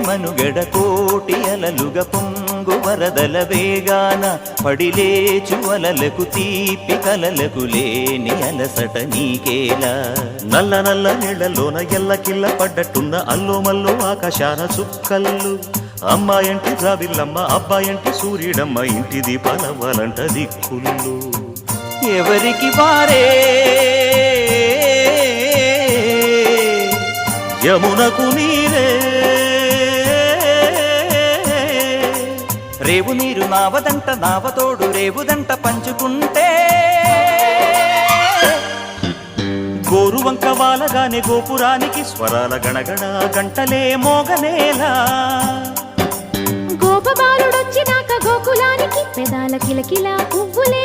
మనుగడ కోటి అలలుగా పొంగు వరదల వేగాన పడిలేచు అలలకు తీపి కలలకు లేని అలసట నీకేలా నల్ల నల్ల నీళ్లలోన ఎల్లకిల్ల పడ్డట్టున్న అల్లో మల్లో ఆకాశాన చుక్కల్లు అమ్మాయంటి రావిల్లమ్మ అబ్బాయంటి సూర్యుడమ్మ ఇంటి దీపాలవ్వాలంట దిక్కులు ఎవరికి వారే యమునకు నీరే రేవు నీరు నావదంట నావతోడు రేవుదంట పంచుకుంటే గోరువంక వాలగానే గోపురానికి స్వరాల గణగణ గంటలే మోగనేలా గోపబాలుడొచ్చినాక గోకులానికి పెదాల కిలకిల పువ్వులే